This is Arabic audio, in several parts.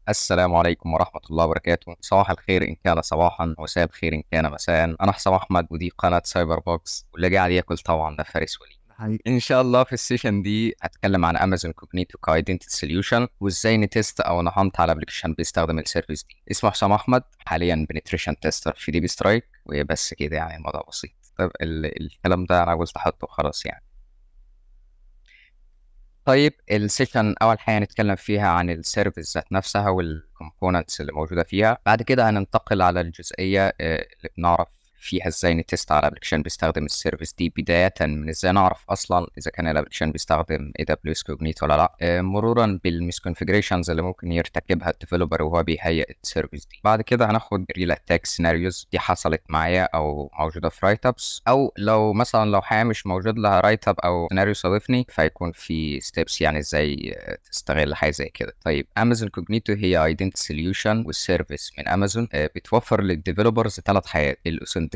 السلام عليكم ورحمة الله وبركاته. صباح الخير إن كان صباحا، ومساء الخير إن كان مساء. أنا حسام أحمد، ودي قناة سايبر بوكس، واللي قاعد ياكل طبعا ده فارس ولي. حقيقي. إن شاء الله في السيشن دي هتكلم عن أمازون كوجنيتو كايدنتي سوليوشن، وإزاي نتست أو نهانت على أبلكيشن بيستخدم السيرفيس دي. اسمه حسام أحمد، حاليا بنتريشن تيستر في دي بي سترايك، وبس كده يعني الموضوع بسيط. طيب الكلام ده أنا قلت أحطه خلاص يعني. طيب السيشن اول حاجه هنتكلم فيها عن السيرفيس ذات نفسها والكومبوننتس اللي موجوده فيها. بعد كده هننتقل على الجزئيه اللي بنعرف فيها ازاي نتست على الابلكيشن بيستخدم السيرفيس دي، بدايه من ازاي نعرف اصلا اذا كان الابلكيشن بيستخدم اي دبليو اس كوجنيت ولا لا، مرورا بالمسكونفيجريشنز اللي ممكن يرتكبها الديفلوبر وهو بيهيئ السيرفيس دي. بعد كده هناخد ريل اتاك سيناريوز دي حصلت معايا او موجوده في رايت ابس، او لو مثلا لو حاجه مش موجود لها رايت اب او سيناريو صادفني، فيكون في ستيبس يعني ازاي تستغل حاجه زي كده. طيب امازون كوجنيتو هي ايدنتي سوليوشن والسيرفيس من امازون، بتوفر للديفلوبرز ثلاث حاجات: الاوثنتيكيشن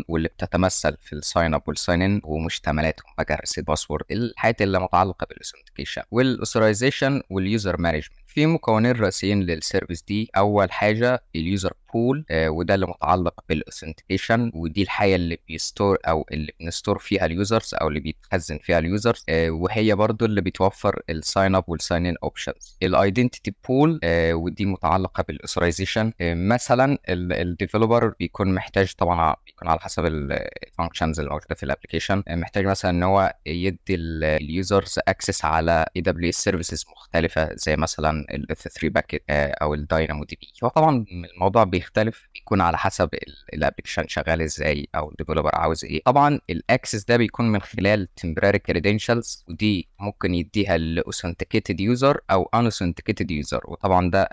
واللي بتتمثل في الساين اب والساين ان ومشتملاتهم بقى الريسيت باسورد، الحاجات اللي متعلقه بالاوثنتيكيشن والاوثرايزيشن واليوزر مانجمنت. في مكونين رئيسيين للسيرفيس دي. اول حاجه اليوزر بول، وده اللي متعلق بالاوثنتيكيشن، ودي الحاجه اللي بيستور او اللي بنستور فيها اليوزرز او اللي بيتخزن فيها اليوزرز، وهي برضو اللي بتوفر الساين اب والساين ان اوبشنز. الايدنتيتي بول ودي متعلقه بالاوثرايزيشن. مثلا الديفلوبر بيكون محتاج، طبعا بيكون على حسب الفانكشنز اللي موجوده في الابلكيشن، محتاج مثلا ان هو يدي اليوزرز اكسس على اي دبليو اس سيرفيسز مختلفه، زي مثلا الاف 3 باكيت او الداينامو دي بي. هو طبعا الموضوع بيختلف، بيكون على حسب الابلكيشن شغال ازاي او الديفلوبر عاوز ايه. طبعا الاكسس ده بيكون من خلال temporary credentials، ودي ممكن يديها لاوثنتيكيتد يوزر او unauthenticatted يوزر، وطبعا ده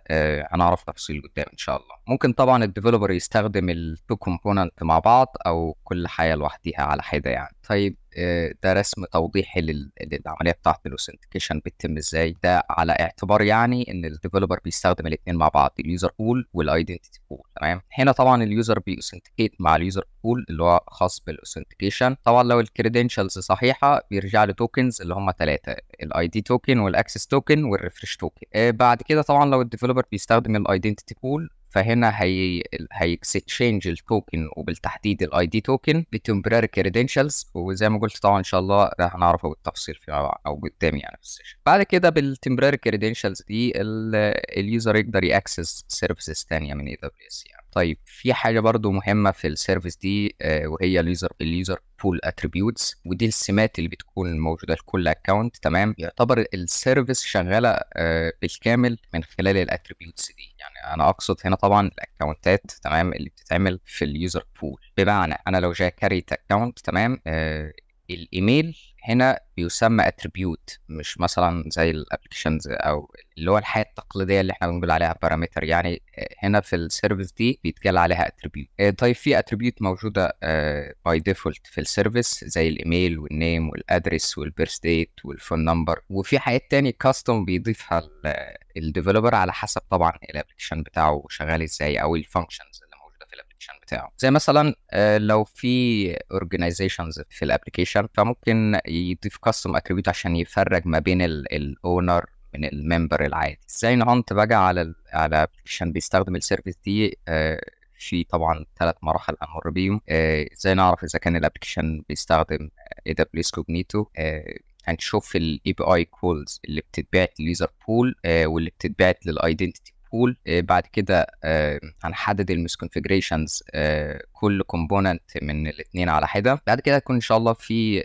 هنعرف تفصيل قدام ان شاء الله. ممكن طبعا الديفلوبر يستخدم التو كومبوننت مع بعض او كل حاجه لوحدها على حده يعني. طيب ده رسم توضيحي للعمليه بتاعه الاوثنتيكيشن بتتم ازاي. ده على اعتبار يعني ان الديفلوبر بيستخدم الاثنين مع بعض، اليوزر بول والايدنتيتي بول. تمام، هنا طبعا اليوزر بيوثنتيكيت مع اليوزر بول اللي هو خاص بالاوثنتيكيشن. طبعا لو الكريدنشالز صحيحه بيرجع لتوكنز اللي هم ثلاثه: الاي دي توكن والاكسس توكن والريفرش توكن. بعد كده طبعا لو الديفلوبر بيستخدم الايدنتيتي بول، فهنا هيكستشينج التوكن، وبالتحديد الاي دي توكن، بتمبراري كريدنشالز. وزي ما قلت طبعا ان شاء الله ده هنعرفه بالتفصيل في او قدام يعني في السيشن. بعد كده بالتمبراري كريدنشالز دي اليوزر يقدر ياكسس سيرفيسز ثانيه من اي دبليو اس يعني. طيب في حاجه برضو مهمه في السيرفيس دي، وهي اليوزر بول اتريبيوتس، ودي السمات اللي بتكون موجوده لكل اكونت. تمام، يعتبر السيرفيس شغاله بالكامل من خلال الاتريبيوتس دي. يعني انا اقصد هنا طبعا الاكونتات، تمام، اللي بتتعمل في اليوزر بول. بمعنى انا لو جاي كاريت اكونت، تمام، الايميل هنا بيسمى اتريبيوت، مش مثلا زي الابلكيشنز او اللي هو الحياه التقليديه اللي احنا بنقول عليها بارامتر يعني. هنا في السيرفيس دي بيتقال عليها اتريبيوت. طيب في اتريبيوت موجوده باي ديفولت في السيرفيس، زي الايميل والنيم والادرس والبيرث ديت والفون نمبر، وفي حاجات تاني كاستم بيضيفها الديفلوبر على حسب طبعا الابلكيشن بتاعه شغال ازاي او الفانكشنز اللي موجوده في الابلكيشن بتاعه. زي مثلا لو في اورجانيزيشنز في الابلكيشن، فممكن يضيف كاستم اتريبيوت عشان يفرق ما بين الاونر من الممبر العادي. ازاي نهانت بقى على ابلكيشن بيستخدم السيرفيس دي؟ في طبعا ثلاث مراحل امر بيهم. ازاي نعرف اذا كان الابلكيشن بيستخدم اي دبليو اس كوجنيتو؟ هنشوف الاي بي اي كولز اللي بتتبعت لليوزر بول واللي بتتبعت للايدنتيتي بول. بعد كده هنحدد المسكونفيجريشنز كل كومبوننت من الاثنين على حده. بعد كده هيكون ان شاء الله في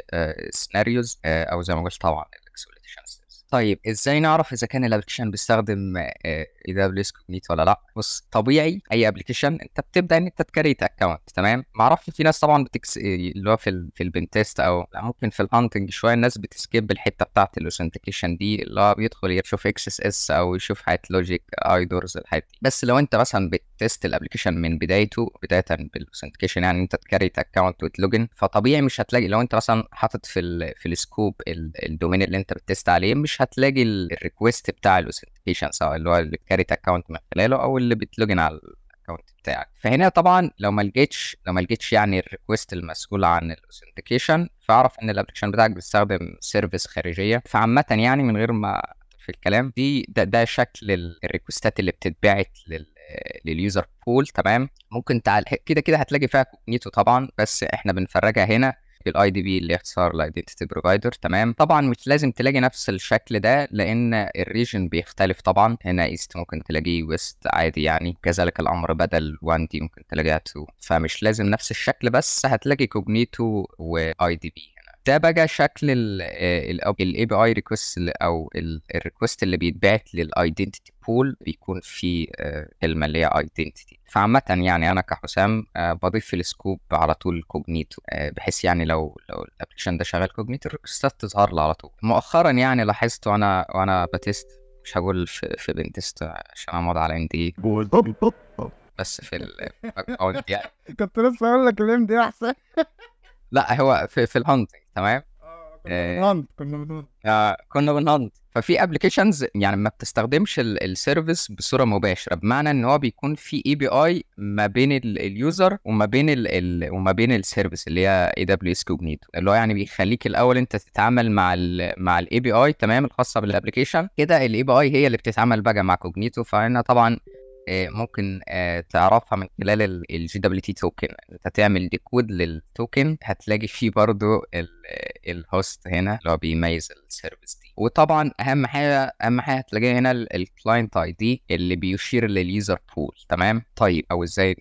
سيناريوز او زي ما قلت طبعا الاكسبلويتيشن. طيب ازاي نعرف اذا كان الابلكيشن بيستخدم اي دبليو اس كوجنيت ولا لا؟ بص، طبيعي اي ابلكيشن انت بتبدا ان انت تكريت اكونت. تمام، ما اعرفش، في ناس طبعا اللي هو في البن تيست او لا، ممكن في الهانتنج شويه الناس بتسكيب الحته بتاعت الاوثنتيكيشن دي، اللي هو بيدخل يشوف اكس اس اس او يشوف حاجات لوجيك ايدورز الحاجات دي. بس لو انت مثلا بتست الابلكيشن من بدايته، بدايه بالاوثنتيكيشن يعني انت تكريت اكونت وتلوجن، فطبيعي مش هتلاقي، لو انت مثلا حاطط في السكوب الدومين اللي انت بتست عليه، مش هتلاقي الريكوست بتاع الاوثنتيكيشن، سواء اللي هو اللي بتكريت اكونت من خلاله او اللي بتلوجن على الاكونت بتاعك. فهنا طبعا لو ما لقيتش يعني الريكوست المسؤول عن الاوثنتيكيشن، فاعرف ان الابلكيشن بتاعك بيستخدم سيرفيس خارجيه. فعامه يعني من غير ما في الكلام دي، ده شكل الريكوستات اللي بتتبعت لليوزر بول. تمام. ممكن كده كده هتلاقي فيها كوجنيتو طبعا، بس احنا بنفرجها هنا بالاي دي بي اللي اختصار الايدنتيتي بروفايدر. تمام. طبعا مش لازم تلاقي نفس الشكل ده لان الريجن بيختلف. طبعا هنا ايست ممكن تلاقيه ويست عادي يعني، كذلك الامر بدل 1 دي ممكن تلاقيها 2، فمش لازم نفس الشكل، بس هتلاقي كوجنيتو واي دي بي. ده بقى شكل الاي بي اي ريكوست او الريكوست اللي بيتبعت للايدنتيتي بول، بيكون فيه كلمه اللي هي ايدنتيتي. فعامه يعني انا كحسام بضيف في السكوب على طول كوجنيتو، بحيث يعني لو الابلكيشن ده شغال كوجنيتو الريكوستات تظهر لي على طول. مؤخرا يعني لاحظت وانا بتست، مش هقول في بنتست عشان امضي على ان دي، بس في الاكونت يعني. كنت لسه اقول لك الام دي احسن. لا هو في الهانتنج. تمام. كنا بنهند. ففي ابلكيشنز يعني ما بتستخدمش السيرفيس بصوره مباشره، بمعنى ان هو بيكون في اي بي اي ما بين اليوزر وما بين وما بين السيرفيس اللي هي اي دبليو اس كوجنيتو، اللي هو يعني بيخليك الاول انت تتعامل مع الاي بي اي تمام الخاصه بالابلكيشن، كده الاي بي اي هي اللي بتتعامل بقى مع كوجنيتو. فهنا طبعا ممكن تعرفها من خلال الجي دبليو تي توكن. انت تعمل ديكود للتوكن، هتلاقي فيه برضو الهوست هنا اللي هو بيميز السيرفيس دي. وطبعا اهم حاجه هتلاقيها هنا الكلاينت اي دي اللي بيشير لليوزر بول. تمام. طيب او ازاي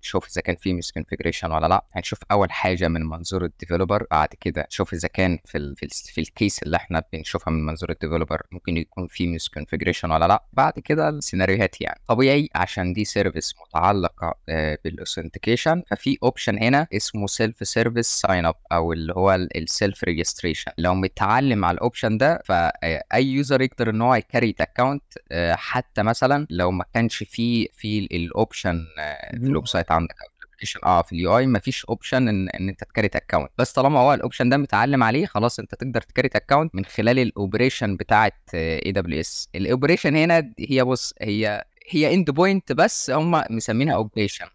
نشوف اذا كان في ميس كونفيجريشن ولا لا؟ هنشوف اول حاجه من منظور الديفلوبر، بعد كده نشوف اذا كان في الكيس اللي احنا بنشوفها من منظور الديفلوبر ممكن يكون في ميس كونفيجريشن ولا لا. بعد كده السيناريوهات يعني طبيعي عشان دي سيرفيس متعلقه بالاوثنتيكيشن، ففي اوبشن هنا اسمه سيلف سيرفيس ساين اب او اللي هو السيلف ريجستريشن. لو متعلم على الاوبشن ده فاي يوزر يقدر ان هو يكريت اكونت، حتى مثلا لو ما كانش في الاوبشن في الويب سايت عندك او في اليو اي مفيش اوبشن ان انت تكريت اكونت، بس طالما هو الاوبشن ده متعلم عليه خلاص انت تقدر تكريت اكونت من خلال الاوبريشن بتاعه اي دبليو اس. الاوبريشن هنا هي بص هي اند بوينت، بس هم مسمينها اوبريشن.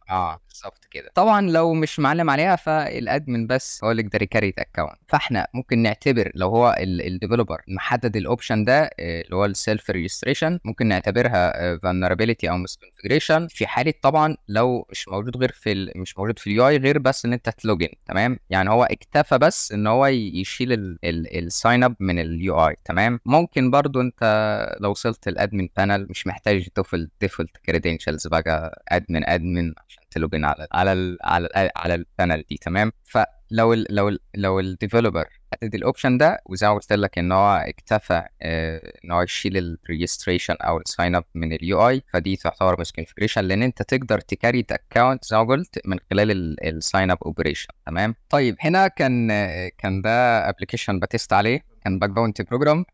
بالظبط كده. طبعا لو مش معلم عليها فالادمن بس هو اللي يقدر يكريت اكونت. فاحنا ممكن نعتبر لو هو الديفلوبر محدد الاوبشن ده اللي هو السيلف ريجستريشن، ممكن نعتبرها vulnerability او misconfiguration في حاله طبعا لو مش موجود غير مش موجود في اليو اي غير بس ان انت تلوجن. تمام. يعني هو اكتفى بس ان هو يشيل الساين اب من اليو اي. تمام. ممكن برضو انت لو وصلت الادمن بانل مش محتاج ديفولت كريدنشالز بقى ادمن عشان تلوجن على البانل دي. تمام. لو الديفلوبر حدد الاوبشن ده وزي ما قلت لك ان هو اكتفى ان هو يشيل الريجستريشن او الساين اب من اليو اي، فدي تعتبر مش كونفيجريشن لان انت تقدر تكريت اكونت زي ما قلت من خلال الساين اب اوبريشن. تمام. طيب هنا كان ده ابلكيشن بتست عليه، كان باك باونتي بروجرام.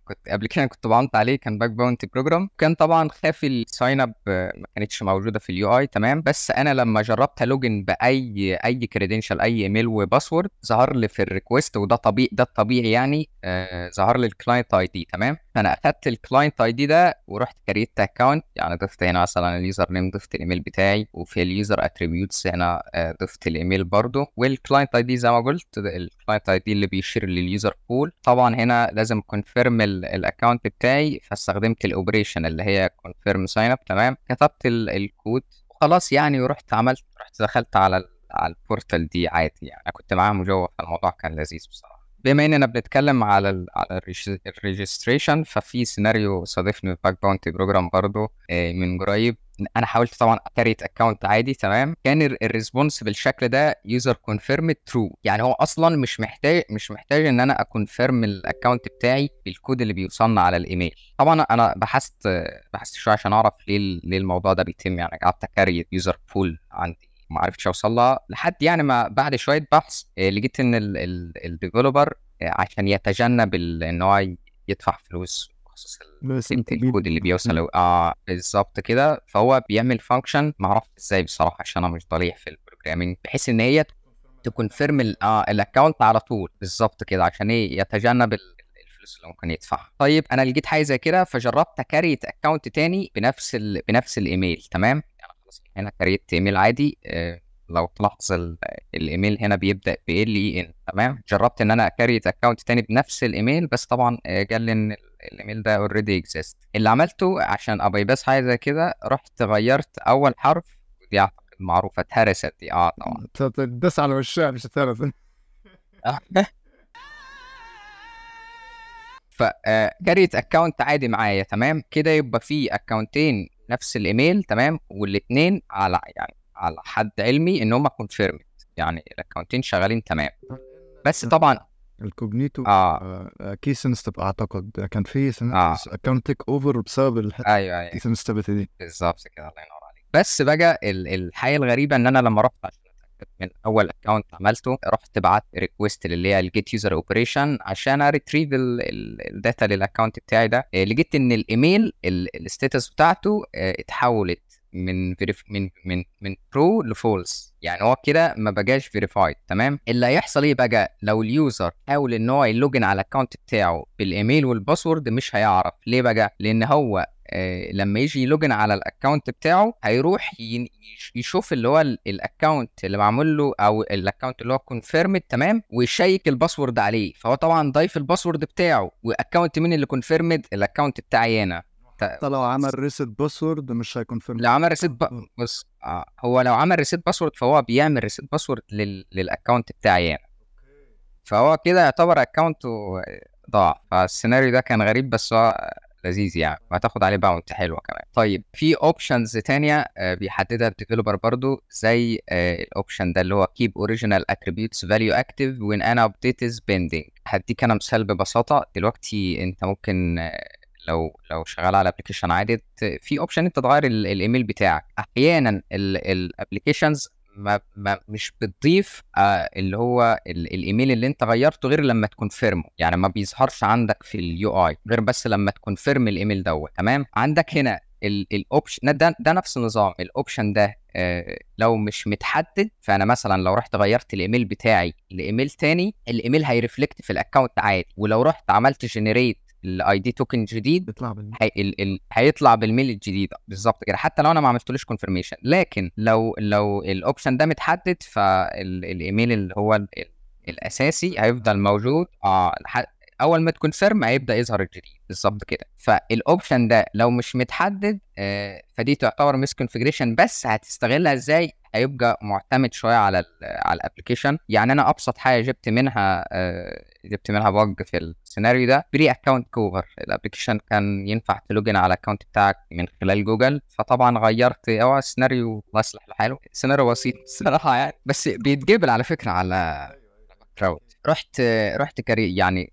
كنت بعمل عليه كان باك باونتي بروجرام. كان طبعا خافي الساين اب ما كانتش موجوده في اليو اي. تمام. بس انا لما جربت لوجن باي كريدنشال اي ايميل وباسورد ظهر لي في الريكوست، وده طبيعي، ده الطبيعي يعني. ظهر لي الكلاينت اي دي. تمام. فانا اخدت الكلاينت اي دي ده ورحت كريت اكونت، يعني ضفت هنا مثلا اليوزر نيم، ضفت الايميل بتاعي، وفي اليوزر اتريبيوتس هنا ضفت الايميل برضو، والكلاينت اي دي زي ما قلت الكلاينت اي دي اللي بيشير لليوزر بول. طبعا هنا لازم كونفيرم الاكونت بتاعي، فاستخدمت الاوبريشن اللي هي كونفيرم ساين اب. تمام. كتبت الكود وخلاص يعني، ورحت دخلت على البورتال دي عادي يعني. انا كنت معاهم جوه، فالموضوع كان لذيذ بصراحه. بما اننا بنتكلم على الريجستريشن، ففي سيناريو صادفني في باك باونتي بروجرام برضو من قريب. انا حاولت طبعا اكريت اكونت عادي. تمام. كان الريسبونس بالشكل ده يوزر كونفيرم ترو، يعني هو اصلا مش محتاج ان انا اكونفيرم الاكونت بتاعي بالكود اللي بيوصلنا على الايميل. طبعا انا بحثت شويه عشان اعرف ليه الموضوع ده بيتم، يعني قعدت اكريت يوزر بول عندي ما عرفتش اوصل لها لحد يعني ما بعد شويه بحث لقيت ان الديفلوبر عشان يتجنب ان هو يدفع فلوس بخصوص الكود اللي بيوصل بالظبط كده، فهو بيعمل فانكشن ما اعرفش ازاي بصراحه عشان انا مش ضليع في البروجرامينج، بحيث ان هي تكونفيرم الاكونت على طول. بالظبط كده عشان يتجنب الفلوس اللي ممكن يدفعها. طيب انا لقيت حاجه زي كده فجربت اكريت اكونت تاني بنفس الايميل. تمام. هنا كريت ايميل عادي. لو تلاحظ الايميل هنا بيبدا ب LEN. تمام. جربت ان انا اكريت اكونت تاني بنفس الايميل، بس طبعا قال لي ان الايميل ده اوريدي اكزيست. اللي عملته عشان ابايباس حاجه زي كده، رحت غيرت اول حرف، ودي اعتقد معروفه، اتهرست دي طبعا. تدس على وشها مش هتعرف. فكريت اكونت عادي معايا تمام كده، يبقى في اكونتين نفس الايميل تمام، والاثنين على يعني على حد علمي ان هم كونفيرمد، يعني الاكونتين شغالين تمام. بس طبعا الكوجنيتو كي سنستيف اعتقد كان في اكونت تيك اوفر بسبب ايوه السنستيفيتي دي بالظبط كده، الله ينور عليك. بس بقى الحاجه الغريبه ان انا لما رحت عشان اتاكد من اول اكونت عملته، رحت بعت ريكويست اللي هي الجيت يوزر اوبريشن عشان اريتريف الداتا للاكونت بتاعي ده. لقيت ان الايميل الستاتس بتاعته اتحولت من من ترو لفولس، يعني هو كده ما بقاش فيريفايد تمام. اللي هيحصل ايه بقى لو اليوزر حاول ان هو يلوجن على الاكونت بتاعه بالايميل والباسورد؟ مش هيعرف. ليه بقى؟ لان هو لما يجي يلوجن على الاكونت بتاعه هيروح يشوف اللي هو الاكونت اللي معمول له او الاكونت اللي هو كونفيرمد تمام، ويشيك الباسورد عليه. فهو طبعا ضايف الباسورد بتاعه، واكونت مين اللي كونفيرمد؟ الاكونت بتاعي انا. حتى لو عمل ريست باسورد مش هيكونفيرم. لو عمل ريست بص هو لو عمل ريست باسورد فهو بيعمل ريست باسورد للاكونت بتاعي انا، فهو كده يعتبر اكونته ضاع. فالسيناريو ده كان غريب بس هو لذيذ يعني، وهتاخد عليه باونت حلوه كمان. طيب في اوبشنز تانية بيحددها الديفلوبر برضو، زي الاوبشن ده اللي هو keep original attributes value active when an update is pending. هديك انا مثال ببساطه. دلوقتي انت ممكن لو شغال على ابلكيشن عادي، في اوبشن انت تغير الايميل بتاعك. احيانا الابلكيشنز مش بتضيف اللي هو الايميل اللي انت غيرته غير لما تكونفيرمه، يعني ما بيظهرش عندك في اليو اي غير بس لما تكونفيرم الايميل دوت تمام. عندك هنا الاوبشن ده نفس النظام. الاوبشن ده لو مش متحدد، فانا مثلا لو رحت غيرت الايميل بتاعي لايميل تاني، الايميل هيرفلكت في الاكونت عادي. ولو رحت عملت جنريت الاي دي توكن جديد، هيطلع بالميل الجديد بالظبط كده، حتى لو انا ما عملتلوش كونفirmation. لكن لو الاوبشن ده متحدد، فالايميل اللي هو الاساسي هيفضل موجود اول ما تكونفيرم هيبدا يظهر الجديد بالظبط كده. فالاوبشن ده لو مش متحدد فدي تعتبر ميس كونفيجريشن. بس هتستغلها ازاي؟ هيبقى معتمد شويه على الابلكيشن. يعني انا ابسط حاجه جبت منها بج في السيناريو ده، بري اكونت كوفر. الابلكيشن كان ينفع تلوجن على الاكونت بتاعك من خلال جوجل، فطبعا غيرت السيناريو. الله يصلح لحاله، سيناريو بسيط الصراحه يعني، بس بيتقبل على فكره على كراود. رحت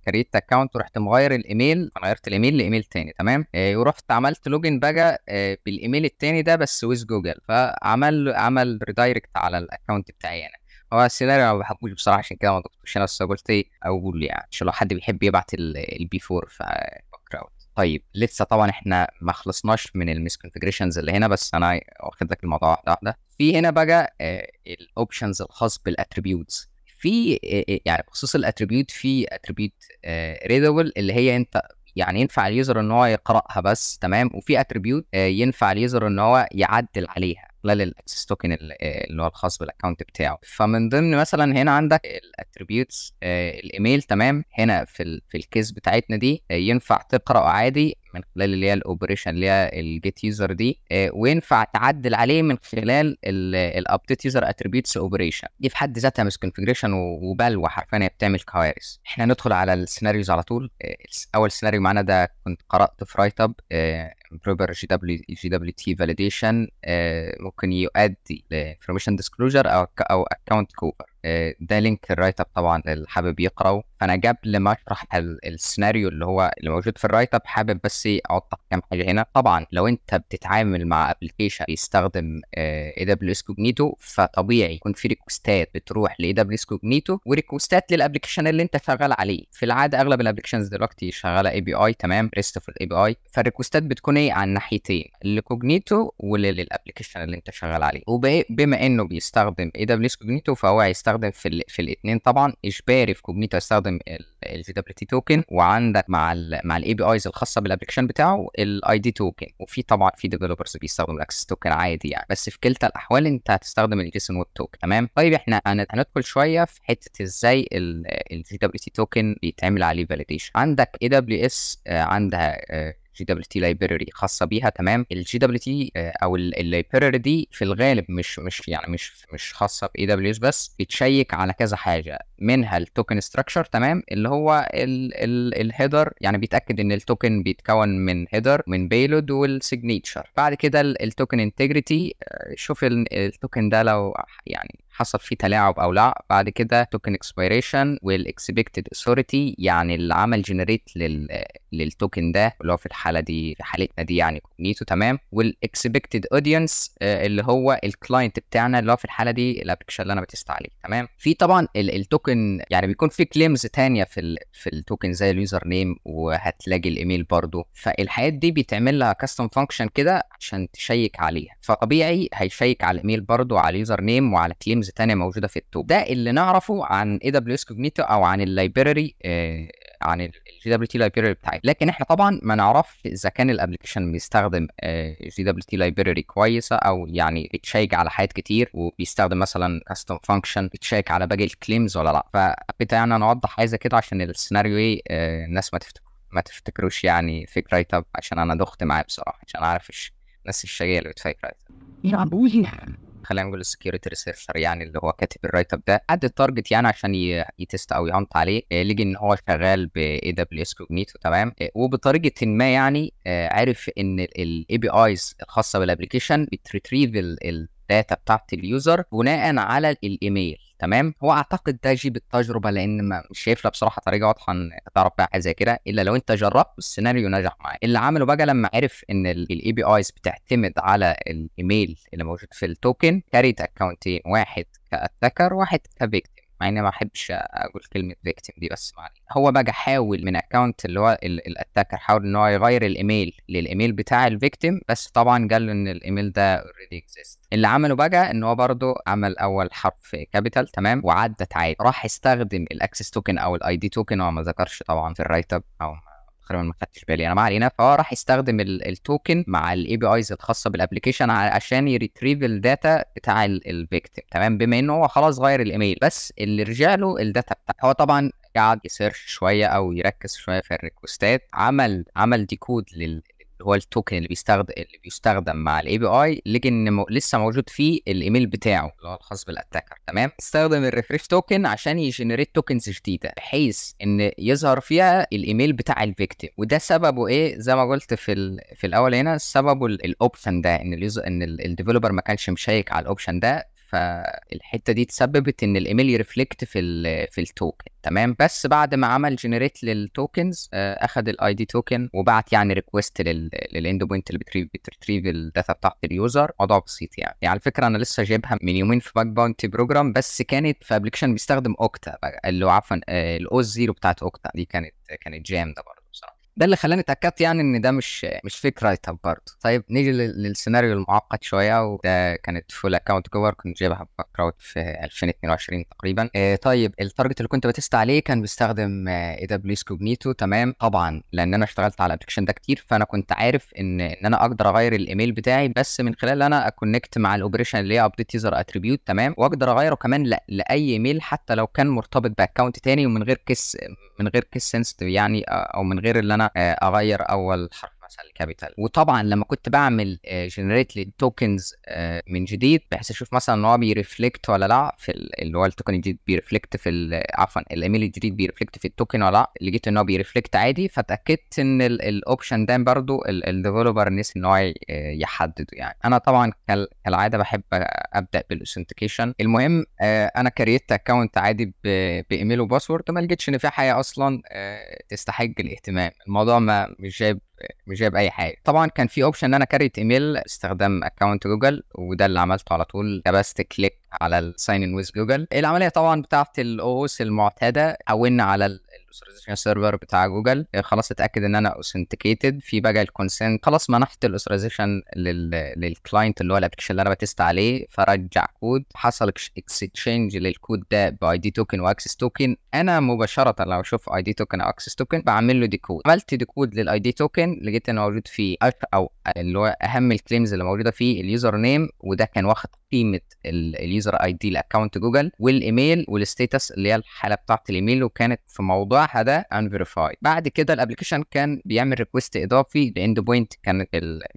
كريت اكونت، ورحت مغير الايميل، غيرت الايميل لايميل تاني تمام. ورحت عملت لوجن بقى بالايميل التاني ده بس ويز جوجل، عمل ريدايركت على الاكونت بتاعي انا. هو السيناريو ما بحبوش بصراحه، عشان كده ما ضفتوش انا، بس قلت اقول يعني عشان لو حد بيحب يبعت البي 4 في كراود. طيب لسه طبعا احنا ما خلصناش من المسكونفيجريشنز اللي هنا، بس انا واخد لك الموضوع واحده واحده. في هنا بقى الاوبشنز الخاص بالاتريبيوتس. في يعني بخصوص الاتريبيوت، في اتريبيوت ريدابل اللي هي انت يعني ينفع اليوزر ان هو يقراها بس تمام، وفي اتريبيوت ينفع اليوزر ان هو يعدل عليها خلال الاكسس توكن اللي هو الخاص بالاكونت بتاعه. فمن ضمن مثلا هنا عندك الاتريبيوتس الايميل تمام. هنا في الكيس بتاعتنا دي ينفع تقرا عادي من خلال اللي هي الاوبريشن اللي هي الجيت يوزر دي، وينفع تعدل عليه من خلال الابديت يوزر اتريبيوتس اوبريشن. دي في حد ذاتها مش كونفيجريشن وبلوى حرفيا، هي بتعمل كوارث. احنا ندخل على السيناريوز على طول. اول سيناريو معانا ده كنت قرات في رايت اب امبروفر جي دبليو تي فاليديشن، ممكن يؤدي لانفورميشن ديسكلوجر او اكونت كوفر. ده لينك الرايت اب طبعا اللي حابب يقراه. فانا قبل ما اشرح السيناريو اللي موجود في الرايت اب، حابب بس اوضح كام حاجه هنا. طبعا لو انت بتتعامل مع ابلكيشن بيستخدم اي دبليو اس كوجنيتو، فطبيعي يكون في ريكوستات بتروح لاي دبليو اس كوجنيتو وريكوستات للابلكيشن اللي انت شغال عليه. في العاده اغلب الابلكيشنز دلوقتي شغاله اي بي اي تمام، ريستفول اي بي اي. فالريكوستات بتكون عن ناحيتين، لكوجنيتو وللابلكيشن اللي انت شغال عليه. وبما انه بيستخدم اي دبليو اس كوجنيتو، فهو هيستخدم في الاثنين طبعا. اجباري في كوجنيتو هيستخدم بيستخدم الجي دبليو تي توكن، وعندك مع الاي بي ايز الخاصه بالابلكيشن بتاعه الاي دي توكن، وفي طبعا في ديفلوبرز بيستخدموا الاكسس توكن عادي يعني، بس في كلتا الاحوال انت هتستخدم الجيسون ويب توكن. تمام. طيب احنا هندخل شويه في حته ازاي الجي دبليو تي توكن بيتعمل عليه فاليديشن. عندك اي دبليو اس عندها جي دبليو تي لايبراري خاصه بيها. تمام. الجي دبليو تي او اللايبراري دي في الغالب مش خاصه باي دبليو اس بس، بتشيك على كذا حاجه، منها التوكن ستراكشر. تمام. اللي هو الهيدر، يعني بيتاكد ان التوكن بيتكون من هيدر من بيلود والسيجنيتشر. بعد كده التوكن انتجريتي، شوف التوكن ده لو يعني حصل فيه تلاعب او لا. بعد كده توكن اكسبيريشن والاكسبكتد اثوريتي، يعني اللي عمل جنريت للتوكن ده اللي هو في الحاله دي، في حالتنا دي يعني كوجنيتو. تمام. والاكسبكتد اودينس اللي هو الكلاينت بتاعنا اللي هو في الحاله دي الابلكيشن اللي انا بتست عليه. تمام. في طبعا التوكن يعني بيكون في كليمز تانية في التوكن زي اليوزر نيم، وهتلاقي الايميل برضو، فالحاجات دي بيتعمل لها كاستم فانكشن كده عشان تشيك عليها، فطبيعي هيشيك على الايميل برضو وعلى اليوزر نيم وعلى كليمز تانية موجوده في التوب. ده اللي نعرفه عن اي دبليو اس كوجنيتو او عن اللايبراري، عن الجي دبليو تي لايبراري بتاعي. لكن احنا طبعا ما نعرفش اذا كان الابلكيشن بيستخدم جي دبليو تي لايبراري كويسه، او يعني بتشيك على حاجات كتير وبيستخدم مثلا كاستم فانكشن بتشيك على باقي الكليمز ولا لا. فكنت يعني انا اوضح حاجه كده عشان السيناريو ايه الناس ما تفتكروش يعني فيك رايت اب، عشان انا دخت معاه بصراحه، عشان اعرف الناس الشقيه اللي بتفيك رايت اب. خلينا نقول السكيورتي ريسيرشر يعني اللي هو كاتب الرايت اب ده، قد التارجت يعني عشان يتست او يهانت عليه، لقي ان هو شغال باي دبليو اس كوجنيتو. تمام. وبطريقه ما يعني عرف ان الاي بي ايز الخاصه بالابلكيشن بتريتريف الداتا بتاعت اليوزر بناء على الايميل. تمام. هو اعتقد ده جيب التجربه، لان مش شايف له بصراحه طريقه واضحه ان تعرف بقى حاجه زي كده الا لو انت جربت والسيناريو نجح معاك. اللي عمله بقى لما عرف ان الاي بي ايز بتعتمد على الايميل اللي موجود في التوكن، كاريت اكونتين، واحد كاتاكر واحد كفيكتيم، مع اني ما احبش اقول كلمه فيكتيم دي، بس ما علينا. هو بقى حاول من اكونت اللي هو الاتاكر، حاول ان هو يغير الايميل للايميل بتاع الفيكتيم، بس طبعا قال له ان الايميل ده اوريدي اكزيست. اللي عمله بقى ان هو برضه عمل اول حرف كابيتال. تمام. وعدت عادي، راح يستخدم الاكسس توكن او الاي دي توكن، هو ما ذكرش طبعا في الرايت اب او تقريبا ما خدتش بالي انا، ما علينا. فهو راح يستخدم التوكن مع الاي بي ايز الخاصه بالابلكيشن عشان يريتريف الداتا بتاع الفيكتيم. تمام. بما انه هو خلاص غير الايميل، بس اللي رجع له الداتا بتاعه. هو طبعا قعد يسيرش شويه او يركز شويه في الريكوستات، عمل ديكود هو التوكن اللي بيستخدم مع الاي بي اي، لقى ان لسه موجود فيه الايميل بتاعه اللي هو الخاص بالاتاكر. تمام. استخدم الريفريش توكن عشان يجنريت توكنز جديده بحيث ان يظهر فيها الايميل بتاع الفيكتيم. وده سببه ايه؟ زي ما قلت في الاول هنا، سببه الاوبشن ده، ان الديفلوبر ما كانش مشيك على الاوبشن ده، فالحته دي تسببت ان الايميل يرفلكت في التوكن. تمام. بس بعد ما عمل جنريت للتوكنز اخذ الاي دي توكن وبعت يعني ريكويست للاند بوينت اللي بتريتريف الداتا بتاعت اليوزر. موضوع بسيط يعني على فكره انا لسه جايبها من يومين في باك باونتي بروجرام، بس كانت في ابلكيشن بيستخدم اوكتا، اللي هو عفوا الاو 0 بتاعت اوكتا دي كانت جام ده برضه بصراحه. ده اللي خلاني اتاكدت يعني ان ده مش فيك رايت اب برضه. طيب نيجي للسيناريو المعقد شويه، وده كانت فول اكونت كفر كنت جايبها باك كراود في 2022 تقريبا. طيب التارجت اللي كنت بتست عليه كان بيستخدم اي دبليو اس كوجنيتو. تمام. طبعا لان انا اشتغلت على الابلكيشن ده كتير، فانا كنت عارف ان انا اقدر اغير الايميل بتاعي بس من خلال انا اكونكت مع الاوبريشن اللي هي ابديت يوزر اتريبيوت. تمام. واقدر اغيره كمان لاي ايميل حتى لو كان مرتبط باكونت تاني، ومن غير كيس سنسيتيف يعني، او من غير اللي انا اغير اول حرف مثلا الكابيتال. وطبعا لما كنت بعمل جنريت للتوكنز من جديد بحيث اشوف مثلا ان هو بيرفلكت ولا لا في اللي هو التوكن الجديد بيرفلكت في عفوا الايميل الجديد بيرفلكت في التوكن ولا لا، لقيت ان هو بيرفلكت عادي، فاتاكدت ان الاوبشن ده برضو الديفلوبر نسي ان هو يحدده يعني. انا طبعا كالعاده بحب ابدا بالاوثنتيكيشن. المهم انا كريت اكونت عادي بايميل وباسورد، ما لقيتش ان في حاجه اصلا تستحق الاهتمام. الموضوع مش جايب اي حاجه. طبعا كان في اوبشن ان انا كريت ايميل استخدام اكونت جوجل، وده اللي عملته على طول، كبست كليك على الساين ان ويز جوجل. العمليه طبعا بتاعت الاو اس المعتاده، حولنا على الاوثرايزيشن سيرفر بتاع جوجل، خلاص اتاكد ان انا اوثنتيكيتد في بقى الكونسنت، خلاص منحت الاوثرايزيشن للكلاينت اللي هو الابلكيشن اللي انا بتست عليه، فرجع كود، حصل اكسشينج للكود ده باي دي توكن واكسس توكن. انا مباشره لو اشوف اي دي توكن او اكسس توكن بعمل له ديكود. عملت ديكود للاي دي توكن، لقيت انه موجود فيه او اللي هو اهم الكليمز اللي موجوده فيه اليوزر نيم، وده كان واخد قيمه اليوزر اي دي لاكونت جوجل، والايميل والستيتس اللي هي الحاله بتاعه الايميل، وكانت في موضوعها ده unverified. بعد كده الابلكيشن كان بيعمل ريكوست اضافي لاند بوينت، كانت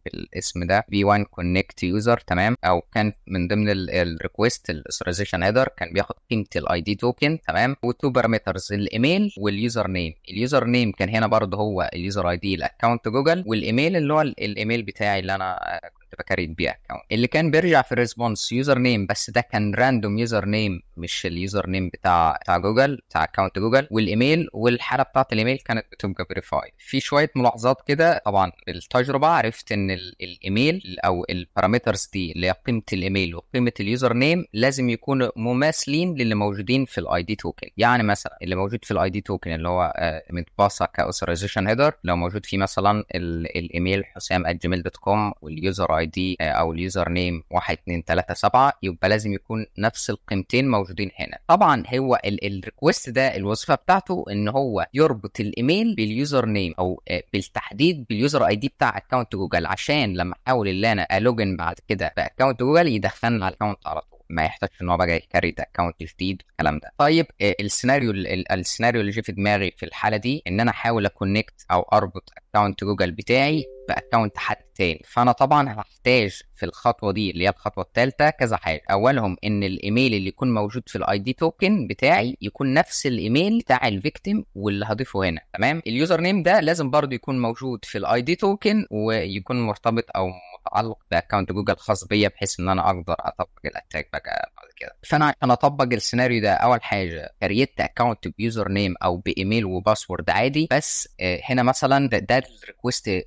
الاسم ده v1 connect user، تمام، او كان من ضمن الريكوست الاثورايزيشن هيدر كان بياخد قيمه الاي دي توكن، تمام، وتو بارامترز الايميل واليوزر نيم. اليوزر نيم كان هنا برضه هو اليوزر اي دي الاكونت جوجل، والايميل اللي هو الايميل بتاعي اللي انا كنت بكريت بيه اكونت. اللي كان بيرجع في الريسبونس يوزر نيم، بس ده كان راندوم يوزر نيم مش اليوزر نيم بتاع جوجل، بتاع اكونت جوجل. والايميل والحاله بتاعه الايميل كانت بتبقى فيريفاي. في شويه ملاحظات كده، طبعا بالتجربه عرفت ان الايميل او البارامترز دي اللي هي قيمه الايميل وقيمه اليوزر نيم لازم يكونوا مماثلين للي موجودين في الاي دي توكن. يعني مثلا اللي موجود في الاي دي توكن اللي هو متباصه كاوثرايزيشن هيدر، لو موجود فيه مثلا الايميل حسام@gmail.com واليوزر اي دي او اليوزر نيم 1237، يبقى لازم يكون نفس القيمتين موجودين هنا. طبعا هو الريكوست ده الوظيفه بتاعته ان هو يربط الايميل باليوزر نيم، او بالتحديد باليوزر اي دي بتاع اكونت جوجل، عشان لما احاول ان انا الوجن بعد كده باكونت جوجل يدخلني على الاكونت على طول، ما يحتاجش ان هو بقى يكريت اكونت جديد الكلام ده. طيب السيناريو اللي جه في دماغي في الحاله دي ان انا احاول اكونكت او اربط اكونت جوجل بتاعي باكونت حد تاني. فانا طبعا هحتاج في الخطوه دي اللي هي الخطوه الثالثه كذا حاجه. اولهم ان الايميل اللي يكون موجود في الاي دي توكن بتاعي يكون نفس الايميل بتاع الفيكتيم واللي هضيفه هنا، تمام. اليوزر نيم ده لازم برضو يكون موجود في الاي دي توكن ويكون مرتبط او متعلق باكونت جوجل خاص بيا، بحيث ان انا اقدر اطبق الاتاك بقى بعد كده. فانا عشان اطبق السيناريو ده اول حاجه كريت اكونت بيوزر نيم او بايميل وباسورد عادي، بس هنا مثلا ده الريكوست اللي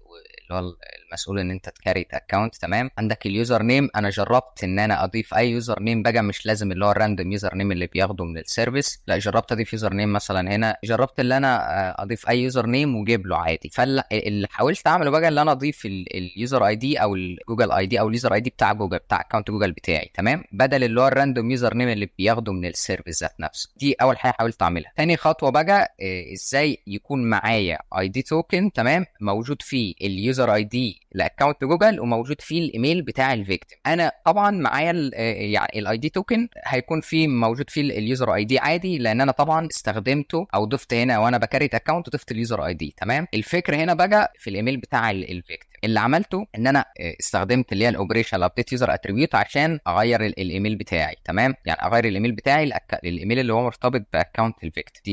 هو المسؤول ان انت تكريت اكونت، تمام. عندك اليوزر نيم، انا جربت ان انا اضيف اي يوزر نيم بقى، مش لازم اللي هو الراندوم يوزر نيم اللي بياخده من السيرفيس، لا جربت اضيف يوزر نيم مثلا هنا، جربت ان انا اضيف اي يوزر نيم وجيب له عادي. فاللي حاولت اعمله بقى ان انا اضيف اليوزر اي دي او الجوجل اي دي او اليوزر اي دي بتاع جوجل بتاع اكونت جوجل بتاعي، تمام، بدل اللي هو الراندوم يوزر نيم اللي بياخده من السيرفيس ذات نفسه. دي اول حاجه حاولت اعملها. تاني خطوه بقى ازاي يكون معايا اي دي توكن، تمام، موجود فيه اليوزر اي دي لاكونت جوجل وموجود فيه الايميل بتاع الفيكتيم. انا طبعا معايا يعني الاي دي توكن هيكون فيه موجود فيه اليوزر اي دي عادي، لان انا طبعا استخدمته او ضفت هنا وانا بكريت اكونت ضفت اليوزر اي دي، تمام. الفكره هنا بقى في الايميل بتاع الفيكتيم. اللي عملته ان انا استخدمت اللي هي الاوبريشن ابديت يوزر اتريبيوت عشان اغير الايميل بتاعي، تمام، يعني اغير الايميل بتاعي الايميل اللي هو مرتبط باكونت الفيكتيم.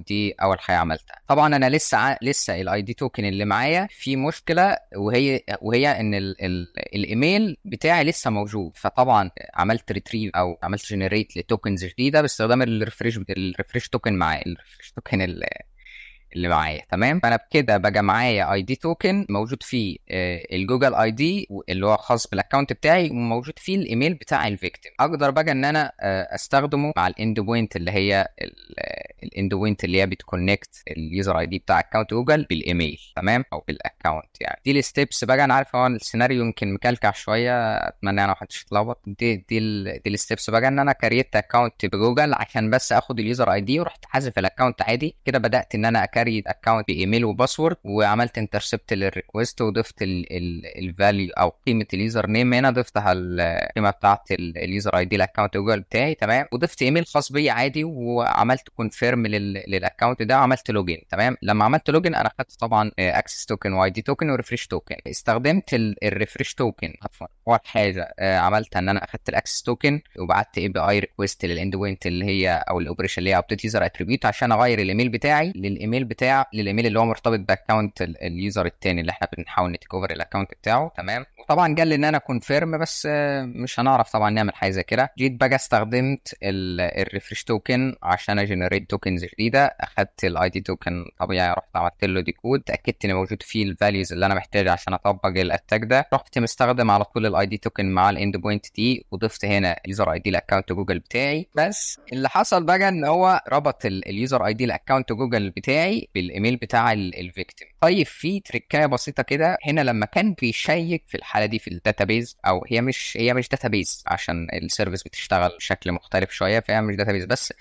دي اول حاجه عملتها. طبعا انا لسه الاي دي توكن اللي معايا في مشكله، وهي ان الايميل بتاعي لسه موجود. فطبعا عملت ريتريف او عملت جنريت لتوكنز جديده باستخدام الريفريش توكن معايا، الريفريش توكن اللي معايا، تمام. فانا بكده بقى معايا اي دي توكن موجود فيه الجوجل اي دي اللي هو خاص بالاكونت بتاعي، وموجود فيه الايميل بتاع الفيكتيم. اقدر بقى ان انا استخدمه مع الاند بوينت اللي هي الاند بوينت اللي هي بتكونكت اليوزر اي دي بتاع اكونت جوجل بالايميل، تمام، او بالاكونت. يعني دي الستبس بقى. انا عارف هو السيناريو يمكن مكلكع شويه، اتمنى انا ما حدش يتلخبط. دي الستبس بقى، ان انا كريت اكونت بجوجل عشان بس اخد اليوزر اي دي ورحت حذف الاكونت عادي. كده بدات ان انا كريت اكونت بايميل وباسورد، وعملت انترسبت للريكوست، وضفت الفاليو او قيمه اليوزر نيم هنا ضفتها القيمه بتاعت اليوزر اي دي الاكونت جوجل بتاعي، تمام. وضفت ايميل خاص بيا عادي، وعملت كونفيرم للاكونت ده وعملت لوجين، تمام. لما عملت لوجين انا خدت طبعا اكسس توكن واي دي توكن وريفريش توكن. استخدمت الريفريش توكن عفوا. اول حاجه عملت ان انا اخدت الاكسس توكن وبعت اي بي اي ريكوست للاند بوينت اللي هي او الاوبريشن اللي هي ابديت يوزر اتريبيوت عشان اغير الايميل بتاعي للايميل اللي هو مرتبط باكونت اليوزر الثاني اللي احنا بنحاول نتيك اوفر الاكونت بتاعه، تمام. طبعا قال لي ان انا كونفيرم، بس مش هنعرف طبعا نعمل حاجه زي كده. جيت بقى استخدمت الريفرش توكن عشان اجنريت توكنز جديده. اخدت الاي دي توكن طبيعي، رحت عملت له ديكود، اتاكدت ان موجود فيه الفاليوز اللي انا محتاجها عشان اطبق الاتاك ده. رحت مستخدم على طول الاي دي توكن مع الاند بوينت دي، وضفت هنا يوزر اي دي الاكونت جوجل بتاعي. بس اللي حصل بقى ان هو ربط اليوزر اي دي الاكونت جوجل بتاعي بالايميل بتاع الفيكتيم. طيب في تريكايه بسيطه كده هنا، لما كان بيشيك في الحاله دي في الداتابيز، او هي مش داتابيز عشان السيرفيس بتشتغل بشكل مختلف شويه، فهي مش داتابيز، بس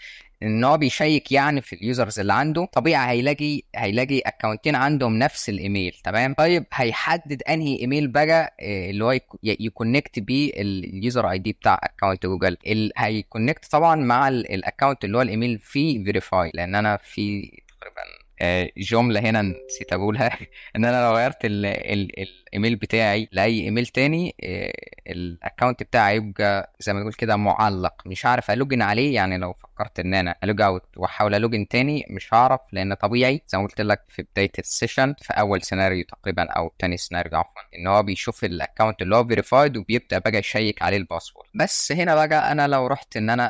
ان هو بيشيك يعني في اليوزرز اللي عنده. طبيعي هيلاقي اكونتين عندهم نفس الايميل، تمام. طيب هيحدد انهي ايميل بقى اللي هو يكونكت بيه اليوزر اي دي بتاع اكونت جوجل. هيكونكت طبعا مع الاكونت اللي هو الايميل فيه فيريفاي، لان انا في تقريبا جمله هنا نسيت اقولها ان انا لو غيرت الايميل بتاعي لاي ايميل تاني، الاكونت بتاعي يبقى زي ما نقول كده معلق، مش عارف الوجن عليه. يعني لو فكرت ان انا الوج اوت واحاول الوجن تاني مش هعرف، لان طبيعي زي ما قلت لك في بدايه السيشن في اول سيناريو تقريبا او تاني سيناريو عفوا، ان هو بيشوف الاكونت اللي هو فيريفايد وبيبدا بقى يشيك عليه الباسورد. بس هنا بقى انا لو رحت ان انا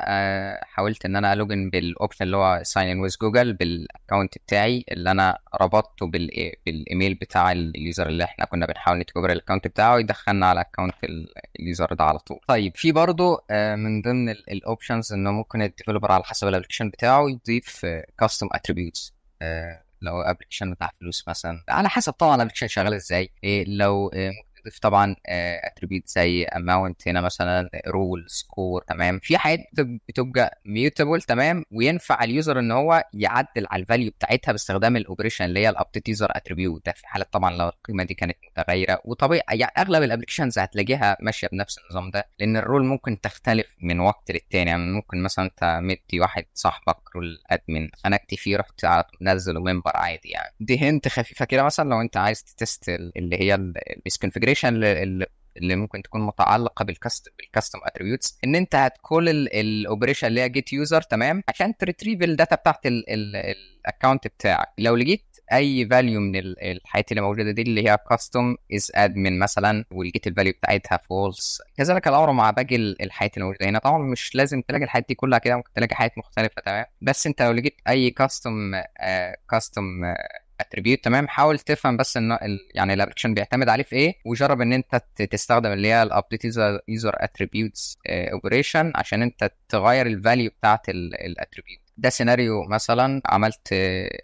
حاولت ان انا الوجن بالاوبشن اللي هو ساين ان ويز جوجل بالاكونت بتاعي اللي انا ربطته بالايميل بتاع اليوزر اللي احنا كنا بنحاول نتكبر الاكونت بتاعه، يدخلنا على اكونت اليوزر ده على طول. طيب في برضه من ضمن الاوبشنز انه ممكن الديفلوبر على حسب الابلكيشن بتاعه يضيف كاستم اتريبيوتس. لو ابلكيشن بتاع فلوس مثلا، على حسب طبعا الابلكيشن شغال ازاي. لو ممكن تضيف طبعا اتريبيوت زي اماونت هنا مثلا، رول، سكور، تمام. في حاجات بتبقى ميوتابل، تمام، وينفع اليوزر ان هو يعدل على الفاليو بتاعتها باستخدام الاوبريشن اللي هي الابديت يوزر اتريبيوت ده، في حاله طبعا لو القيمه دي كانت متغيره. وطبيعي يعني اغلب الابلكيشنز هتلاقيها ماشيه بنفس النظام ده، لان الرول ممكن تختلف من وقت للتاني. يعني ممكن مثلا انت مدي واحد صاحبك رول ادمن، خنقت فيه، رحت نزله منبر عادي. يعني دي هنت خفيفه كده، مثلا لو انت عايز تتست اللي هي الكونفيجريشن اللي ممكن تكون متعلقه بالكاستم اتريبيوتس، ان انت هتكول الاوبريشن اللي هي جيت يوزر، تمام، عشان تريتريف الداتا بتاعت الاكونت بتاعك. لو لقيت اي فاليو من الحاجات اللي موجوده دي اللي هي كاستم از ادمن مثلا، ولقيت الفاليو بتاعتها فولس، كذلك الامر مع باقي الحاجات اللي موجوده هنا. طبعا مش لازم تلاقي الحاجات دي كلها كده، ممكن تلاقي حاجات مختلفه، تمام. بس انت لو لقيت اي كاستم اتريبيوت، تمام، حاول تفهم بس ان يعني الابلكيشن بيعتمد عليه في ايه، وجرب ان انت تستخدم اللي هي الابديت يوزر اتريبيوتس اوبريشن عشان انت تغير الفاليو بتاعت الاتريبيوت ده. سيناريو مثلا عملت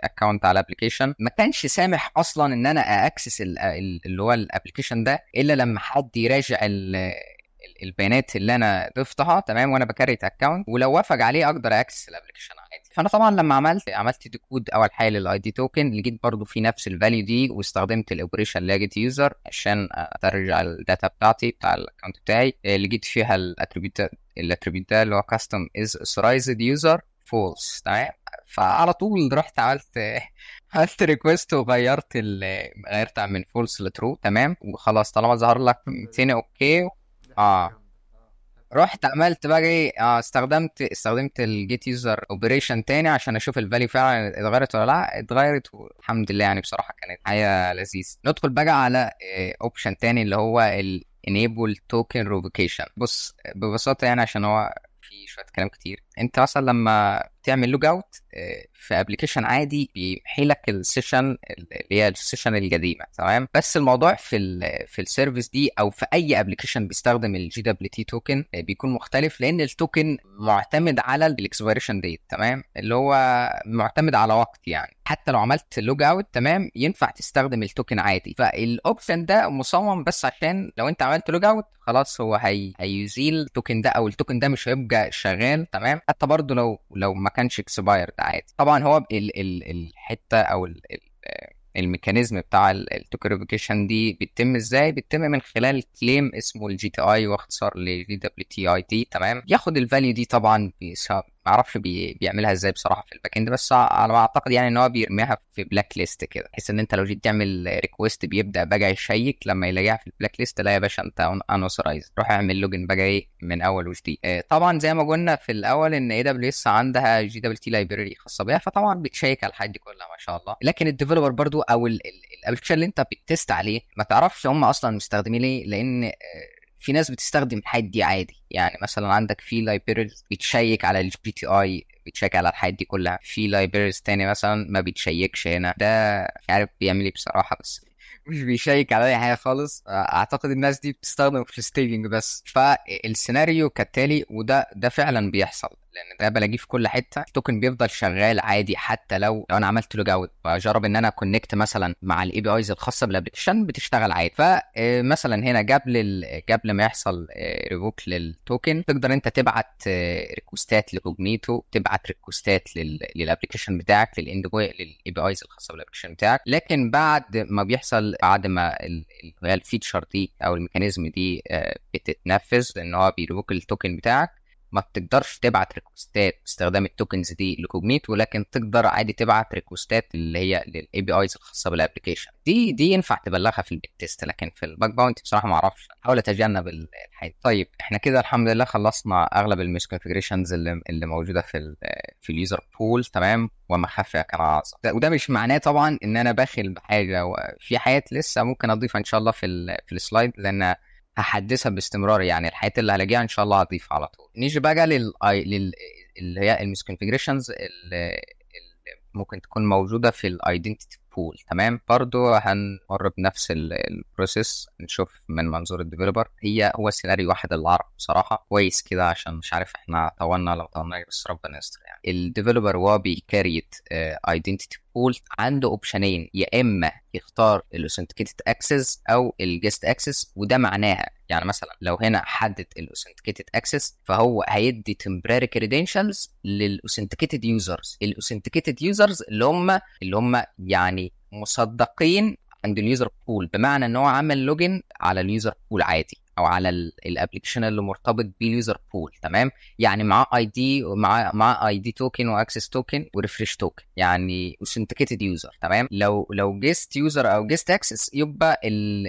اكونت على ابلكيشن، ما كانش سامح اصلا ان انا اكسس اللي هو الابلكيشن ده الا لما حد يراجع البيانات اللي انا ضفتها، تمام، وانا بكريت اكونت، ولو وافق عليه اقدر اكسس الابلكيشن عادي. فانا طبعا لما عملت ديكود اول حاجه للاي دي توكن، لقيت برضو في نفس الفاليو دي، واستخدمت الاوبريشن اللي جيت يوزر عشان ارجع الداتا بتاعتي بتاع الاكونت بتاعي. لقيت فيها الاتريبيوت ده اللي هو كاستم از اوثرايزد يوزر فولس، تمام. فعلى طول رحت عملت ريكويست وغيرت غيرت من فولس لترو، تمام، وخلاص طالما ظهر لك 200 اوكي. رحت عملت بقى ايه، استخدمت الجيت يوزر اوبريشن تاني عشان اشوف الفاليو فعلا اتغيرت ولا لا. اتغيرت والحمد لله، يعني بصراحه كانت حاجه لذيذه. ندخل بقى على اوبشن تاني اللي هو enable token revocation. بص ببساطه يعني عشان هو في شويه كلام كتير. انت مثلا لما تعمل لوج اوت في ابلكيشن عادي بيمحي لك السيشن اللي هي السيشن القديمه، تمام. بس الموضوع في السيرفيس دي او في اي ابلكيشن بيستخدم الجي دبليو تي توكن بيكون مختلف، لان التوكن معتمد على الاكسبيريشن ديت، تمام، اللي هو معتمد على وقت. يعني حتى لو عملت لوج اوت، تمام، ينفع تستخدم التوكن عادي. فالاوبشن ده مصمم بس عشان لو انت عملت لوج اوت خلاص هو هيزيل التوكن ده، او التوكن ده مش هيبقى شغال، تمام. حتى برضو لو ما كانش اكسبايرد عادي. طبعا هو الحته او الميكانيزم بتاع التوكنيفيكيشن دي بيتم ازاي؟ بيتم من خلال كليم اسمه الجي تي اي، واختصار لجي دبليو تي اي تي، تمام. ياخد الفاليو دي طبعا ما اعرفش بيعملها ازاي بصراحه في الباك اند، بس على ما اعتقد يعني ان هو بيرميها في بلاك ليست كده، بحيث ان انت لو جيت تعمل ريكويست بيبدا بقى يشيك لما يلاقيها في البلاك ليست، لا يا باشا انت انوثرايز، روح اعمل لوجن بقى ايه من اول وجديد. طبعا زي ما قلنا في الاول ان اي دبليو اس عندها جي دبليو تي لايبراري خاصه بيها، فطبعا بتشيك على الحاجات دي كلها ما شاء الله. لكن الديفلوبر برضو او الابلكيشن اللي انت بتست عليه ما تعرفش هم اصلا مستخدمين ايه، لان في ناس بتستخدم الحاجات دي عادي. يعني مثلا عندك في لايبريز بتشيك على الجي تي اي، بتشيك على الحاجات دي كلها، في لايبريز تاني مثلا ما بتشيكش هنا، ده مش عارف بيعمل ايه بصراحه، بس مش بيشيك على اي حاجه خالص. اعتقد الناس دي بتستخدم في الستيجنج بس. فالسيناريو كالتالي، ده فعلا بيحصل، لان ده بلاقيه في كل حته. التوكن بيفضل شغال عادي حتى لو انا عملت لوج اوت، بجرب ان انا كونكت مثلا مع الاي بي ايز الخاصه بالابلكيشن بتشتغل عادي. فمثلا هنا قبل ما يحصل ريفوك للتوكن، تقدر انت تبعت ريكوستات لكوجنيتو، تبعت ريكوستات للابلكيشن بتاعك، للاي بي ايز الخاصه بالابلكيشن بتاعك. لكن بعد ما هي الفيتشر دي او الميكانيزم دي بتتنفذ، ان هو بيريفوك التوكن بتاعك، ما بتقدرش تبعت ريكوستات باستخدام التوكنز دي لكوجنيت، ولكن تقدر عادي تبعت ريكوستات اللي هي للاي بي ايز الخاصه بالابلكيشن. دي ينفع تبلغها في البيت تيست، لكن في الباك باونتي بصراحه ما اعرفش، احاول اتجنب الحاجه. طيب احنا كده الحمد لله خلصنا اغلب المسكونفيجريشنز اللي موجوده في اليوزر بول، تمام، وما خفي كان اعظم. وده مش معناه طبعا ان انا باخل بحاجه، وفي حاجات لسه ممكن اضيفها ان شاء الله في السلايد، لان هحدثها باستمرار. يعني الحاجات اللي هلاقيها ان شاء الله هضيفها على طول. نيجي بقى اللي هي المسكونفيجريشنز اللي ممكن تكون موجوده في الايدنتيتي بول، تمام. برضو هنمر بنفس البروسيس، نشوف من منظور الديفلوبر. هو سيناريو واحد اللي اعرف بصراحه كويس كده، عشان مش عارف احنا طولنا ولا ما طولناش، بس ربنا يستر. يعني الديفلوبر وهو بيكريت ايدنتيتي بول عنده اوبشنين، يا اما يختار الاوثنتيكيتد اكسس او الجيست اكسس. وده معناها يعني مثلا لو هنا حدد الاوثنتيكيتد اكسس، فهو هيدي temporary credentials للاوثنتيكيتد يوزرز. الاوثنتيكيتد يوزرز اللي هم يعني مصدقين عند اليوزر بول، بمعنى ان هو عمل لوجن على اليوزر بول عادي، او على الابلكيشن اللي مرتبط باليوزر بول، تمام. يعني معاه اي دي، ومعاه اي دي توكن واكسس توكن وريفريش توكن، يعني اوثنتيكيتد يوزر، تمام. لو جيست يوزر او جيست اكسس، يبقى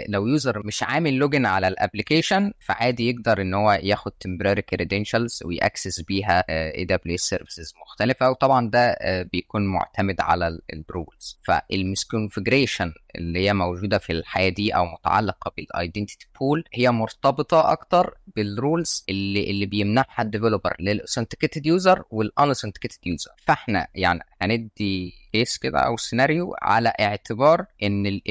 لو يوزر مش عامل لوجن على الابلكيشن، فعادي يقدر ان هو ياخد temporary credentials ويأكسس بيها اي دبليو اس سيرفيسز مختلفه. وطبعا ده بيكون معتمد على الرولز. فالمسكونفيجريشن اللي هي موجوده في الحياه دي او متعلقه بالايدنتيتي بول، هي مرتبطه اكتر بالرولز اللي بيمنحها الديفلوبر للاوثنتيكيتد يوزر والانوثنتيكيتد يوزر. فاحنا يعني هندي كيس كده او سيناريو على اعتبار ان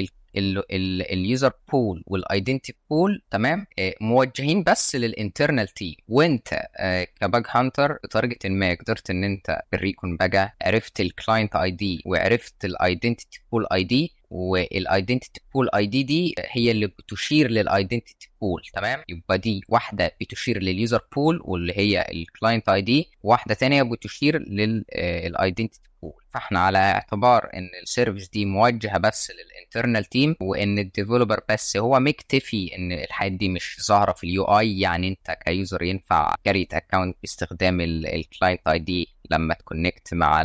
اليوزر بول والايدنتي بول، تمام، موجهين بس للانترنال تيم. وانت كباج هانتر بطريقه ما قدرت ان انت بالريكون بقى عرفت الكلاينت اي دي وعرفت الايدنتي بول اي دي، والايدنتيتي بول اي دي هي اللي بتشير للايدنتيتي بول، تمام. يبقى دي واحده بتشير لليوزر بول واللي هي الكلاينت اي دي، واحده ثانيه بتشير للايدنتيتي بول. فاحنا على اعتبار ان السيرفيس دي موجهه بس للانترنال تيم، وان الديفلوبر بس هو مكتفي ان الحاجات دي مش ظاهره في اليو اي، يعني انت كيوزر ينفع كريت اكونت باستخدام الكلاينت اي دي لما تكونكت مع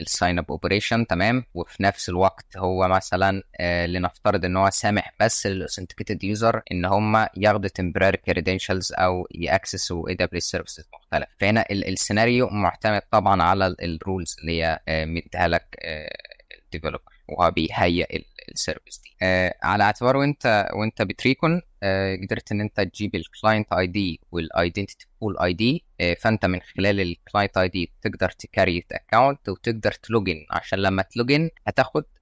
الساين اب اوبريشن، تمام. وفي نفس الوقت هو مثلا لنفترض ان هو سامح بس للاوثنتيكيتد يوزر ان هم ياخدوا temporary credentials او ياكسسوا اي دبليو سيرفيسز مختلف. فهنا السيناريو معتمد طبعا على الرولز اللي هي مديها لك الديفلوبر وهو بيهيئ السيرفيس دي. على اعتبار وانت بتريكون قدرت ان انت تجيب الكلاينت اي دي والايدنتيتي بول اي دي. فانت من خلال الكلاينت اي دي تقدر تكريت اكونت وتقدر تلوجن، عشان لما تلوجن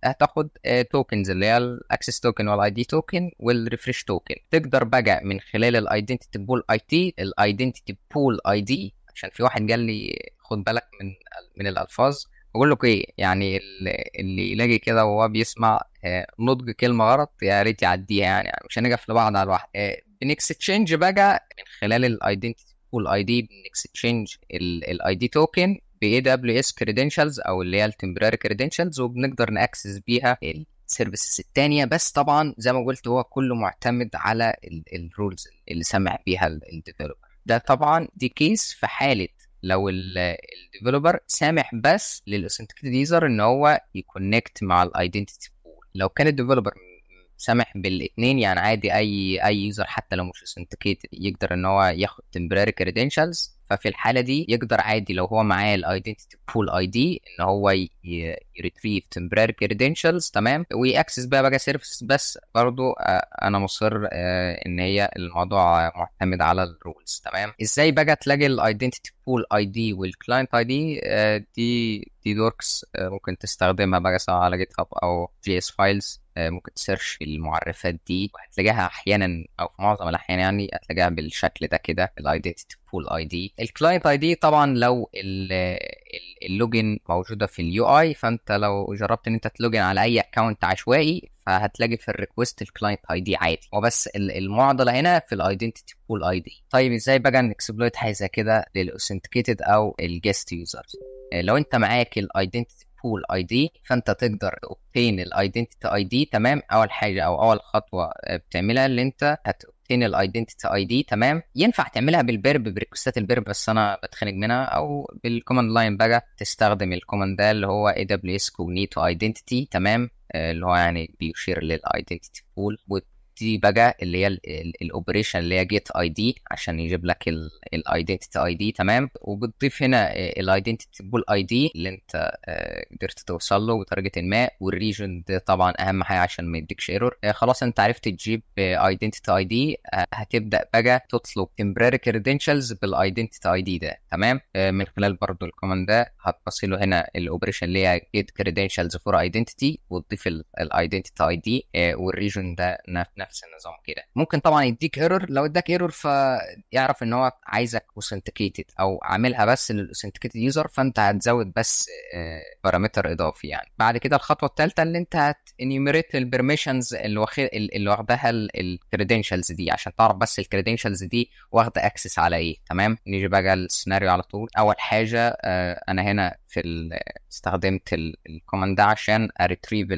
هتاخد توكنز اللي هي الاكسس توكن والاي دي توكن والريفريش توكن. تقدر بقى من خلال الايدنتيتي بول الايدنتيتي بول اي دي، عشان في واحد قال لي خد بالك من الالفاظ. بقول لك ايه، يعني اللي يلاقي كده وهو بيسمع نضج كلمه غلط يا ريت يعديها، يعني مش هنقف لبعض على الواحد. بنكستشينج بقى من خلال الايدنتيتي بول اي دي، بنكستشينج الاي دي توكن باي دبليو اس كريدنشالز او اللي هي التمبراري كريدنشالز، وبنقدر ناكسس بيها السيرفيسز الثانيه. بس طبعا زي ما قلت هو كله معتمد على الرولز اللي سمع بيها الديفلوبر. ده طبعا دي كيس في حاله لو الديفلوبر سامح بس للاوثنتيكيتد يوزر ان هو يكونكت مع الايدنتيتي بول. لو كان الديفلوبر سامح بالاثنين، يعني عادي اي يوزر حتى لو مش authenticated يقدر ان هو ياخد temporary credentials، ففي الحاله دي يقدر عادي لو هو معاه الايدنتيتي بول اي دي ان هو يريتريف temporary credentials تمام، ويأكسس بقى سيرفيس. بس برضو انا مصر ان هي الموضوع معتمد على الرولز تمام. ازاي بقى تلاقي الايدنتيتي بول اي دي والكلاينت اي دي؟ دي دوركس ممكن تستخدمها بقى سواء على جيت هاب او جي اس فايلز. ممكن تسيرش في المعرفات دي وهتلاقيها احيانا او في معظم الاحيان يعني هتلاقيها بالشكل ده كده، الايدنتيتي بول اي دي. الكلاينت اي دي طبعا لو اللوجن موجوده في اليو اي، فانت لو جربت ان انت تلوجن على اي اكونت عشوائي فهتلاقي في الريكوست الكلاينت اي دي عادي، وبس المعضله هنا في الايدنتيتي بول اي دي. طيب ازاي بقى نكسبلويت حاجه زي كده للاوثنتيكيتد او الجيست يوزرز؟ لو انت معاك الايدنتيتي بول اي دي فانت تقدر تobtain الايدنتيتي اي دي تمام. اول حاجه او اول خطوه بتعملها اللي انت هتobtain الايدنتيتي اي دي تمام. ينفع تعملها بالبرب بريكوستات البرب بس انا بتخنق منها، او بالكوماند لاين بقى تستخدم الكوماند ده اللي هو AWS Cognito Identity تمام، اللي هو يعني بيشير للايدنتيتي بول. دي بقى اللي هي الاوبريشن اللي هي جيت اي دي عشان يجيب لك الايدنتيتي اي دي تمام. وبتضيف هنا الايدنتيتي بول اي دي اللي انت قدرت توصل له بطريقه ما، والريجن ده طبعا اهم حاجه عشان ما يديكش ايرور. خلاص انت عرفت تجيب ايدنتيتي اي دي، هتبدا بقى تطلب temporary credentials بالايدنتيتي اي دي ده تمام. من خلال برضو الكوماند ده هتبص له هنا الاوبريشن اللي هي get credentials for identity وتضيف الايدنتيتي اي دي، والريجن ده نفس النظام كده. ممكن طبعا يديك ايرور، لو اداك ايرور فيعرف ان هو عايزك اوثنتيكيتد او عاملها بس للاوثنتيكيتد يوزر، فانت هتزود بس بارامتر اضافي يعني. بعد كده الخطوه الثالثه اللي انت هتنيوميريت البرميشنز اللي واخداها الكريدنشالز دي عشان تعرف بس الكريدنشالز دي واخده اكسس على ايه تمام. نيجي بقى السيناريو على طول. اول حاجه انا هنا استخدمت الكوماند ده عشان اريتريف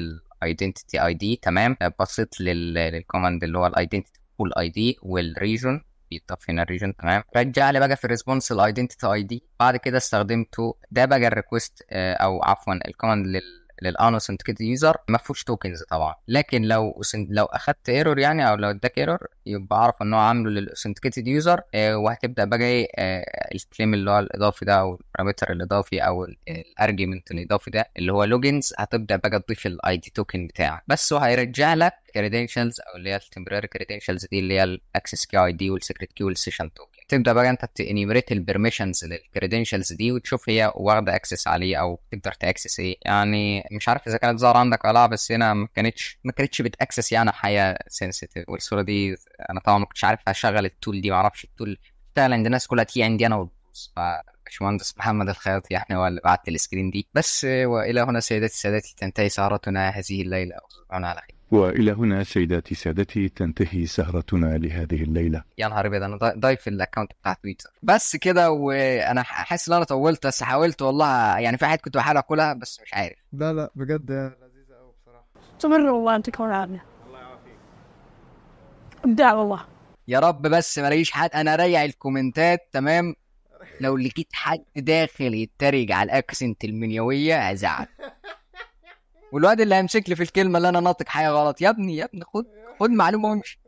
identity ID تمام. بصيت للكوماند اللي هو الايدنتيتي بول اي دي والريجن، بيضاف هنا الريجن تمام. رجع لي بقى في الريسبونس الايدنتيتي اي دي. بعد كده استخدمته ده بقى الريكوست او عفوا الكوماند للانوثنتيكيتد يوزر ما فيهوش توكنز طبعا، لكن لو اخدت ايرور يعني او لو اداك ايرور يبقى اعرف ان هو عامله للاوثنتيكيتد يوزر. وهتبدا بقى ايه الكليم اللي هو الاضافي ده او البارامتر الاضافي او الارجيومنت الاضافي ده اللي هو لوجنز، هتبدا بقى تضيف الاي دي توكن بتاعك بس، وهيرجع لك كريدنشالز او اللي هي التمبراري كريدنشالز دي اللي هي الاكسس كي اي دي والسيكريت كي والسيشن توكن. تبدا بقى انت تانيميريت البرميشنز للكريدنشالز دي وتشوف هي واخده اكسس عليه او تقدر تاكسس ايه. يعني مش عارف اذا كانت ظاهره عندك ولا لا، بس هنا ما كانتش بتاكسس يعني حاجه سنسيتيف. والصوره دي انا طبعا ما كنتش عارف اشغل التول دي، ما اعرفش التول بتاع عند الناس كلها تيجي عندي انا وتبوظ. باشمهندس محمد الخياط يعني هو اللي بعت لي السكرين دي بس. والى هنا سيداتي سادتي تنتهي سهرتنا هذه الليله، وتصبحون على خير. وإلى هنا سيداتي سادتي تنتهي سهرتنا لهذه الليلة. يا نهار ابيض، انا ضايف الاكونت بتاع تويتر بس كده، وانا حاسس ان انا طولت بس حاولت والله يعني. في حاجات كنت بحاول اكلها بس مش عارف. لا بجد لذيذة قوي بصراحة. استمر والله، انت كون عافية. الله يعافيك. ابداع والله. يا رب بس ما الاقيش حد. انا راجع الكومنتات تمام، لو لقيت حد داخل يتريق على الاكسنت المنيويه هزعل. والواد اللي هيمسك لي في الكلمه اللي انا ناطق حاجه غلط، يا ابني خد معلومه وامشي.